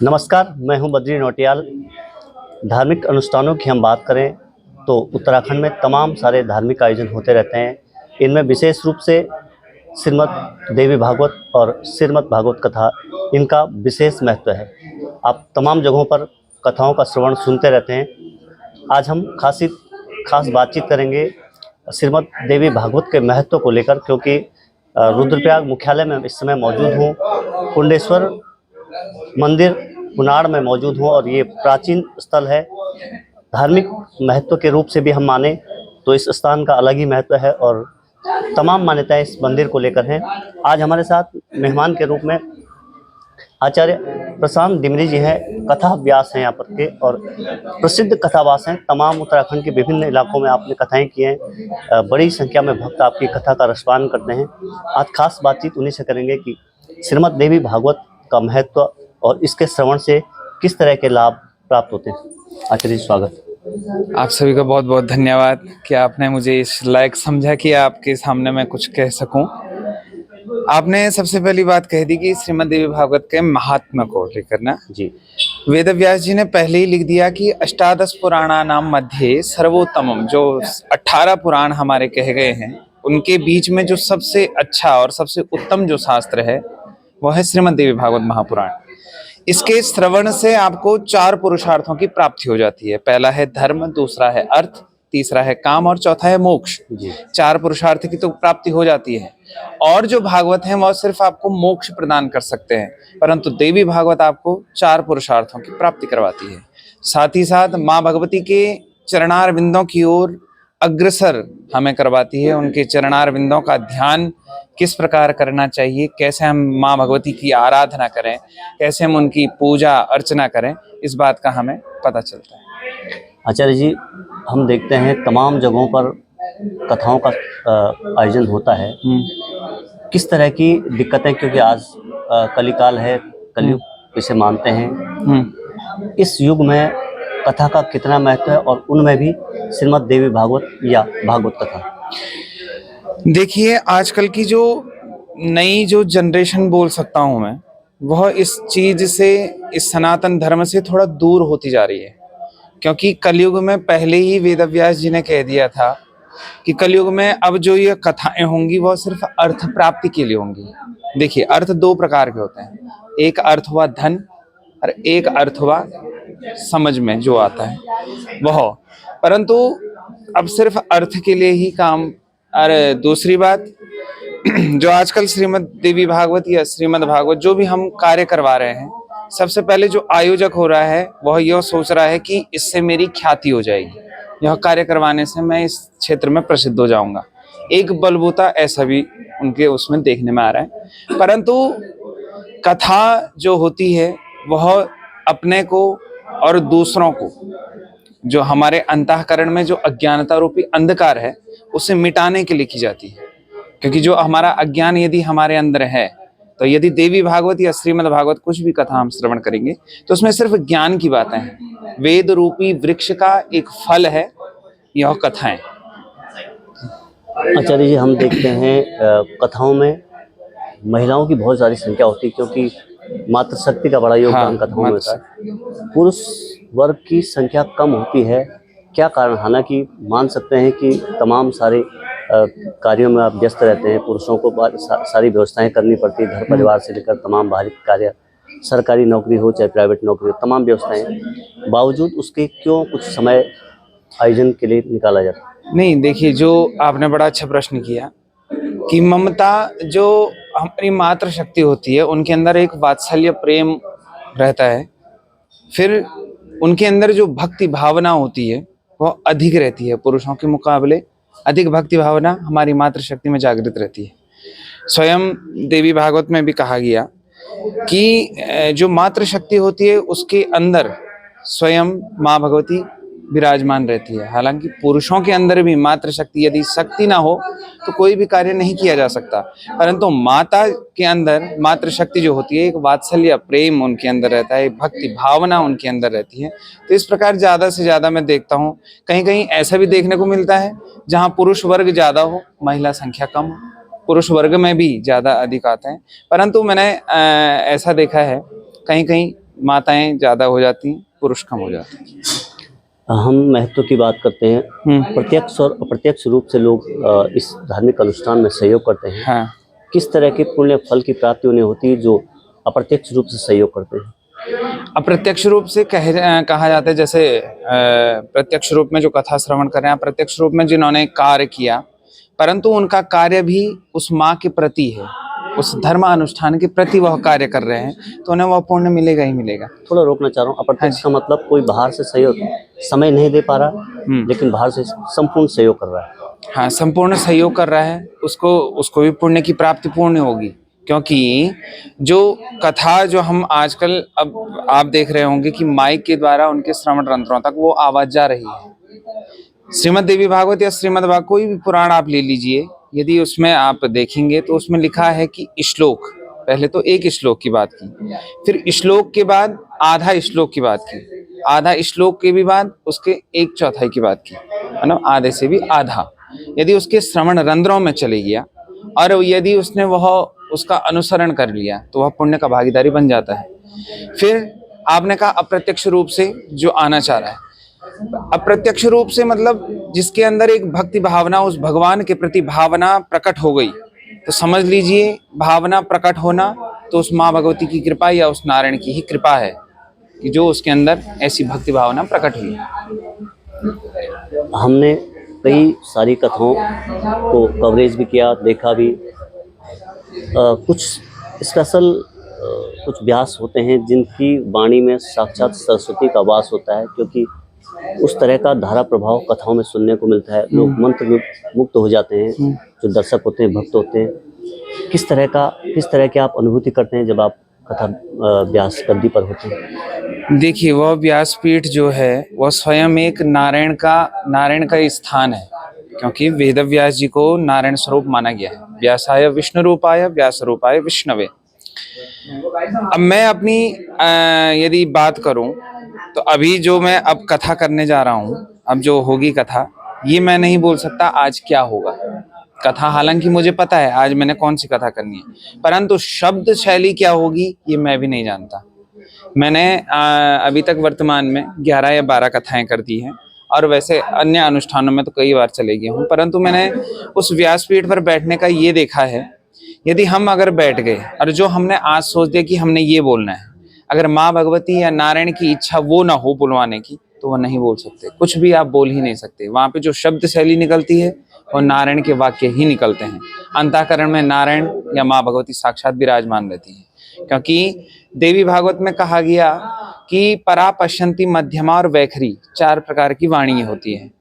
नमस्कार, मैं हूं बद्री नौटियाल। धार्मिक अनुष्ठानों की हम बात करें तो उत्तराखंड में तमाम सारे धार्मिक आयोजन होते रहते हैं। इनमें विशेष रूप से श्रीमद् देवी भागवत और श्रीमद् भागवत कथा, इनका विशेष महत्व है। आप तमाम जगहों पर कथाओं का श्रवण सुनते रहते हैं। आज हम खास बातचीत करेंगे श्रीमद् देवी भागवत के महत्व को लेकर, क्योंकि रुद्रप्रयाग मुख्यालय में इस समय मौजूद हूँ। कुंडेश्वर मंदिर पुनाड़ में मौजूद हूँ और ये प्राचीन स्थल है। धार्मिक महत्व के रूप से भी हम माने तो इस स्थान का अलग ही महत्व है और तमाम मान्यताएं इस मंदिर को लेकर हैं। आज हमारे साथ मेहमान के रूप में आचार्य प्रशांत डिमरी जी हैं। कथा व्यास हैं यहाँ पर के और प्रसिद्ध कथावास हैं। तमाम उत्तराखंड के विभिन्न इलाकों में आपने कथाएं की हैं। बड़ी संख्या में भक्त आपकी कथा का रसपान करते हैं। आज खास बातचीत उन्हीं से करेंगे कि श्रीमद् देवी भागवत का महत्व और इसके श्रवण से किस तरह के लाभ प्राप्त होते हैं। आचार्य जी, स्वागत। आप सभी का बहुत बहुत धन्यवाद कि आपने मुझे इस लायक समझा कि आपके सामने मैं कुछ कह सकूं। आपने सबसे पहली बात कह दी कि श्रीमद् देवी भागवत के महात्म्य को लेकर ना जी, वेद व्यास जी ने पहले ही लिख दिया कि अष्टादश पुराणानाम मध्ये सर्वोत्तमम, जो 18 पुराण हमारे कहे गए हैं उनके बीच में जो सबसे अच्छा और सबसे उत्तम जो शास्त्र है वह है श्रीमद् देवी भागवत महापुराण। इसके श्रवण से आपको 4 पुरुषार्थों की प्राप्ति हो जाती है। पहला है धर्म, दूसरा है अर्थ, तीसरा है काम और चौथा है मोक्ष। 4 पुरुषार्थ की तो प्राप्ति हो जाती है। और जो भागवत है वह सिर्फ आपको मोक्ष प्रदान कर सकते हैं, परंतु देवी भागवत आपको 4 पुरुषार्थों की प्राप्ति करवाती है। साथ ही साथ माँ भगवती के चरणार बिंदों की ओर अग्रसर हमें करवाती है। उनके चरणार बिंदों का ध्यान किस प्रकार करना चाहिए, कैसे हम माँ भगवती की आराधना करें, कैसे हम उनकी पूजा अर्चना करें, इस बात का हमें पता चलता है। आचार्य जी, हम देखते हैं तमाम जगहों पर कथाओं का आयोजन होता है। किस तरह की दिक्कतें, क्योंकि आज कलिकाल है, कलयुग इसे मानते हैं, इस युग में कथा का कितना महत्व है और उनमें भी श्रीमद् देवी भागवत या भागवत कथा? देखिए, आजकल की जो नई जो जनरेशन बोल सकता हूँ मैं, वह इस चीज से, इस सनातन धर्म से थोड़ा दूर होती जा रही है। क्योंकि कलयुग में पहले ही वेद व्यास जी ने कह दिया था कि कलयुग में अब जो ये कथाएं होंगी वह सिर्फ अर्थ प्राप्ति के लिए होंगी। देखिए, अर्थ 2 प्रकार के होते हैं। एक अर्थ हुआ धन और एक अर्थ हुआ समझ में जो आता है वह। परंतु अब सिर्फ अर्थ के लिए ही काम। और दूसरी बात, जो आजकल श्रीमद् देवी भागवत या श्रीमद् भागवत जो भी हम कार्य करवा रहे हैं, सबसे पहले जो आयोजक हो रहा है वह यह सोच रहा है कि इससे मेरी ख्याति हो जाएगी, यह कार्य करवाने से मैं इस क्षेत्र में प्रसिद्ध हो जाऊंगा। एक बलबूता ऐसा भी उनके उसमें देखने में आ रहा है। परंतु कथा जो होती है वह अपने को और दूसरों को, जो हमारे अंतःकरण में जो अज्ञानता रूपी अंधकार है, उसे मिटाने के लिए की जाती है। क्योंकि जो हमारा अज्ञान यदि हमारे अंदर है, तो यदि देवी भागवत या श्रीमद् भागवत कुछ भी कथा हम श्रवण करेंगे तो उसमें सिर्फ ज्ञान की बातें हैं। वेद रूपी वृक्ष का एक फल है यह कथाएं। आचार्य जी, हम देखते हैं कथाओं में महिलाओं की बहुत सारी संख्या होती है, क्योंकि मातृ शक्ति का बड़ा योगदान कथाओं में होता है। पुरुष वर्ग की संख्या कम होती है, क्या कारण? हालांकि मान सकते हैं कि तमाम सारे कार्यों में आप व्यस्त रहते हैं, पुरुषों को सारी व्यवस्थाएं करनी पड़ती है, घर परिवार से लेकर तमाम बाहरी कार्य, सरकारी नौकरी हो चाहे प्राइवेट नौकरी हो, तमाम व्यवस्थाएं, बावजूद उसके क्यों कुछ समय आयोजन के लिए निकाला जाता है? नहीं, देखिए, जो आपने बड़ा अच्छा प्रश्न किया कि ममता जो हमारी मातृ शक्ति होती है उनके अंदर एक वात्सल्य प्रेम रहता है। फिर उनके अंदर जो भक्ति भावना होती है वह अधिक रहती है, पुरुषों के मुकाबले अधिक भक्ति भावना हमारी मातृशक्ति में जागृत रहती है। स्वयं देवी भागवत में भी कहा गया कि जो मातृशक्ति होती है उसके अंदर स्वयं माँ भगवती विराजमान रहती है। हालांकि पुरुषों के अंदर भी मातृशक्ति, यदि शक्ति ना हो तो कोई भी कार्य नहीं किया जा सकता, परंतु माता के अंदर मातृशक्ति जो होती है, एक वात्सल्य प्रेम उनके अंदर रहता है, भक्ति भावना उनके अंदर रहती है। तो इस प्रकार ज्यादा से ज्यादा मैं देखता हूँ, कहीं कहीं ऐसा भी देखने को मिलता है जहाँ पुरुष वर्ग ज्यादा हो, महिला संख्या कम हो, पुरुष वर्ग में भी ज्यादा अधिक आते हैं। परंतु मैंने ऐसा देखा है कहीं कहीं माताएं ज़्यादा हो जाती हैं, पुरुष कम हो जाते हैं। हम महत्व की बात करते हैं, प्रत्यक्ष और अप्रत्यक्ष रूप से लोग इस धार्मिक अनुष्ठान में सहयोग करते हैं। हाँ, किस तरह के पुण्य फल की प्राप्ति उन्हें होती है जो अप्रत्यक्ष रूप से सहयोग करते हैं? अप्रत्यक्ष रूप से कहा जाता है, जैसे प्रत्यक्ष रूप में जो कथा श्रवण कर रहे हैं, अप्रत्यक्ष रूप में जिन्होंने कार्य किया, परंतु उनका कार्य भी उस माँ के प्रति है, उस धर्म अनुष्ठान के प्रति वह कार्य कर रहे हैं, तो उन्हें वह पुण्य मिलेगा ही मिलेगा। थोड़ा रोकना चाह रहा हूँ, अप्रत्यक्ष का मतलब कोई बाहर से सहयोग, समय नहीं दे पा रहा लेकिन बाहर से संपूर्ण सहयोग कर रहा है। हाँ, संपूर्ण सहयोग कर रहा है, उसको भी पुण्य की प्राप्ति पूर्ण होगी, क्योंकि जो कथा जो हम आजकल अब आप देख रहे होंगे कि माइक के द्वारा उनके श्रवण रंध्रों तक वो आवाज जा रही है। श्रीमद् देवी भागवत या श्रीमद् भागवत कोई भी पुराण आप ले लीजिए, यदि उसमें आप देखेंगे तो उसमें लिखा है कि श्लोक, पहले तो एक श्लोक की बात की, फिर श्लोक के बाद आधा श्लोक की बात की, आधा श्लोक के भी बाद उसके एक चौथाई की बात की, है ना, आधे से भी आधा। यदि उसके श्रवण रंध्रों में चले गया और यदि उसने वह उसका अनुसरण कर लिया तो वह पुण्य का भागीदारी बन जाता है। फिर आपने कहा अप्रत्यक्ष रूप से जो आना चाह रहा है, अप्रत्यक्ष रूप से मतलब जिसके अंदर एक भक्ति भावना, उस भगवान के प्रति भावना प्रकट हो गई, तो समझ लीजिए भावना प्रकट होना तो उस माँ भगवती की कृपा या उस नारायण की ही कृपा है कि जो उसके अंदर ऐसी भक्ति भावना प्रकट हुई। हमने कई सारी कथाओं को कवरेज भी किया, देखा भी। कुछ स्पेशल कुछ व्यास होते हैं जिनकी वाणी में साक्षात सरस्वती का वास होता है, क्योंकि उस तरह का धारा प्रभाव कथाओं में सुनने को मिलता है। लोग मंत्र मुक्त हो जाते हैं, जो दर्शक होते हैं, भक्त होते हैं। किस तरह की आप अनुभूति करते हैं जब आप कथा व्यास गद्दी पर होते हैं? देखिए, वह व्यासपीठ जो है वह स्वयं एक नारायण का स्थान है, क्योंकि वेद व्यास जी को नारायण स्वरूप माना गया है। व्यासाय विष्णु रूपाय व्यास रूपाय विष्णवे। अब मैं अपनी यदि बात करूं तो अभी जो मैं अब कथा करने जा रहा हूं, अब जो होगी कथा, ये मैं नहीं बोल सकता आज क्या होगा कथा, हालांकि मुझे पता है आज मैंने कौन सी कथा करनी है, परंतु शब्द शैली क्या होगी ये मैं भी नहीं जानता। मैंने अभी तक वर्तमान में 11 या 12 कथाएं कर दी हैं, और वैसे अन्य अनुष्ठानों में तो कई बार चले गया हूँ, परंतु मैंने उस व्यासपीठ पर बैठने का ये देखा है, यदि हम अगर बैठ गए और जो हमने आज सोच दिया कि हमने ये बोलना है, अगर माँ भगवती या नारायण की इच्छा वो ना हो बुलवाने की, तो वह नहीं बोल सकते, कुछ भी आप बोल ही नहीं सकते। वहाँ पे जो शब्द शैली निकलती है वो नारायण के वाक्य ही निकलते हैं। अंतःकरण में नारायण या माँ भगवती साक्षात विराजमान रहती है, क्योंकि देवी भागवत में कहा गया कि परा पश्यंती, मध्यमा और वैखरी 4 प्रकार की वाणी होती है।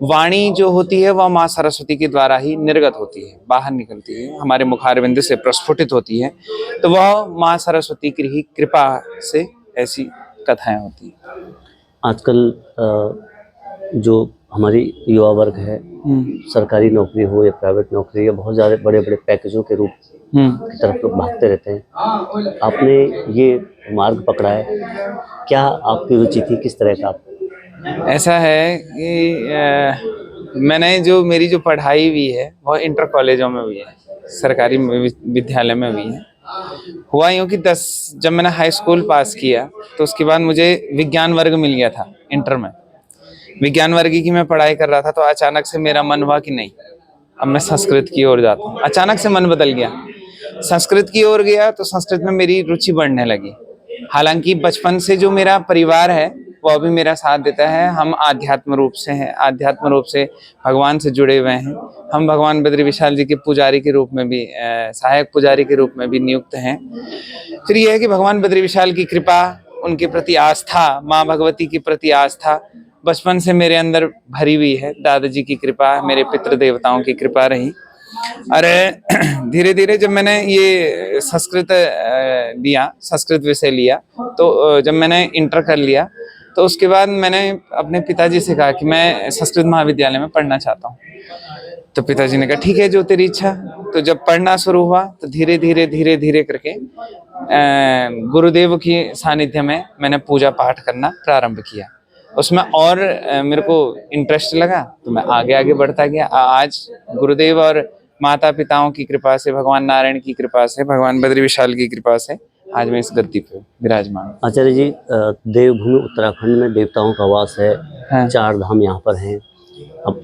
वाणी जो होती है वह माँ सरस्वती के द्वारा ही निर्गत होती है, बाहर निकलती है, हमारे मुखारविंद से प्रस्फुटित होती है, तो वह माँ सरस्वती की ही कृपा से ऐसी कथाएं होती हैं। आजकल जो हमारी युवा वर्ग है, सरकारी नौकरी हो या प्राइवेट नौकरी, या बहुत ज़्यादा बड़े बड़े पैकेजों के रूप की तरफ लोग भागते रहते हैं। आपने ये मार्ग पकड़ा है, क्या आपकी रुचि थी, किस तरह का आप? ऐसा है कि मैंने जो मेरी जो पढ़ाई भी है वह इंटर कॉलेजों में भी है, सरकारी विद्यालय में भी है। हुआ यूँ कि जब मैंने हाई स्कूल पास किया तो उसके बाद मुझे विज्ञान वर्ग मिल गया था। इंटर में विज्ञान वर्ग की मैं पढ़ाई कर रहा था, तो अचानक से मेरा मन हुआ कि नहीं, अब मैं संस्कृत की ओर जाता हूँ। अचानक से मन बदल गया, संस्कृत की ओर गया, तो संस्कृत में मेरी रुचि बढ़ने लगी। हालांकि बचपन से जो मेरा परिवार है वह भी मेरा साथ देता है, हम आध्यात्म रूप से भगवान से जुड़े हुए हैं। हम भगवान बद्री विशाल जी के पुजारी के रूप में भी, सहायक पुजारी के रूप में भी नियुक्त हैं। फिर यह है कि भगवान बद्री विशाल की कृपा, उनके प्रति आस्था, माँ भगवती के प्रति आस्था बचपन से मेरे अंदर भरी हुई है। दादाजी की कृपा, मेरे पितृ देवताओं की कृपा रही। अरे धीरे धीरे जब मैंने ये संस्कृत विषय लिया, तो जब मैंने इंटर कर लिया तो उसके बाद मैंने अपने पिताजी से कहा कि मैं संस्कृत महाविद्यालय में पढ़ना चाहता हूँ। तो पिताजी ने कहा ठीक है, जो तेरी इच्छा। तो जब पढ़ना शुरू हुआ तो धीरे धीरे करके गुरुदेव की सानिध्य में मैंने पूजा पाठ करना प्रारंभ किया। उसमें और मेरे को इंटरेस्ट लगा, तो मैं आगे बढ़ता गया। आज गुरुदेव और माता पिताओं की कृपा से, भगवान नारायण की कृपा से, भगवान बद्री विशाल की कृपा से आज मैं इस गद्दी पे विराजमान हूँ। आचार्य जी, देवभूमि उत्तराखंड में देवताओं का वास है, हाँ। 4 धाम यहाँ पर हैं। अब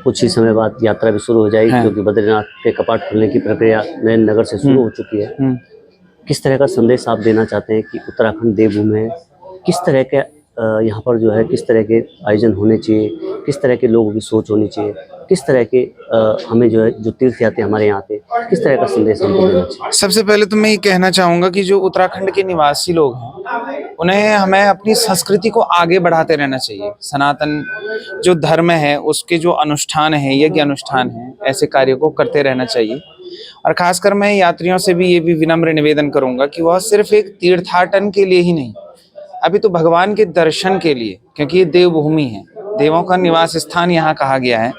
कुछ ही समय बाद यात्रा भी शुरू हो जाएगी, हाँ। क्योंकि बद्रीनाथ के कपाट खुलने की प्रक्रिया नयन नगर से शुरू हो चुकी है। किस तरह का संदेश आप देना चाहते हैं कि उत्तराखंड देवभूमि है, किस तरह के यहाँ पर जो है किस तरह के आयोजन होने चाहिए, किस तरह के लोगों की सोच होनी चाहिए, किस तरह के हमें जो है जो तीर्थयात्री हमारे यहाँ पे किस तरह का संदेश हमको देना चाहिए? सबसे पहले तो मैं ये कहना चाहूँगा कि जो उत्तराखंड के निवासी लोग हैं, उन्हें हमें अपनी संस्कृति को आगे बढ़ाते रहना चाहिए। सनातन जो धर्म है, उसके जो अनुष्ठान है, यज्ञ अनुष्ठान है, ऐसे कार्यों को करते रहना चाहिए। और खासकर मैं यात्रियों से भी ये भी विनम्र निवेदन करूंगा कि वह सिर्फ एक तीर्थाटन के लिए ही नहीं, अभी तो भगवान के दर्शन के लिए, क्योंकि ये देवभूमि है, देवों का निवास स्थान यहाँ कहा गया है,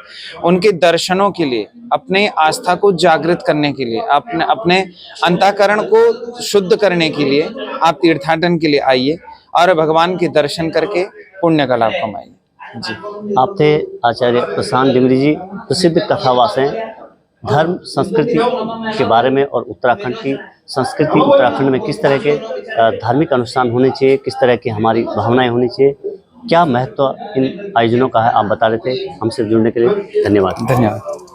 उनके दर्शनों के लिए, अपने आस्था को जागृत करने के लिए, अपने अंतःकरण को शुद्ध करने के लिए आप तीर्थाटन के लिए आइए और भगवान के दर्शन करके पुण्य का लाभ कमाइए। जी, आप थे आचार्य प्रशांत डिमरी जी, प्रसिद्ध कथावास हैं। धर्म संस्कृति के बारे में और उत्तराखंड की संस्कृति, उत्तराखंड में किस तरह के धार्मिक अनुष्ठान होने चाहिए, किस तरह की हमारी भावनाएं होनी चाहिए, क्या महत्व इन आयोजनों का है, आप बता रहे थे। हमसे जुड़ने के लिए धन्यवाद। धन्यवाद।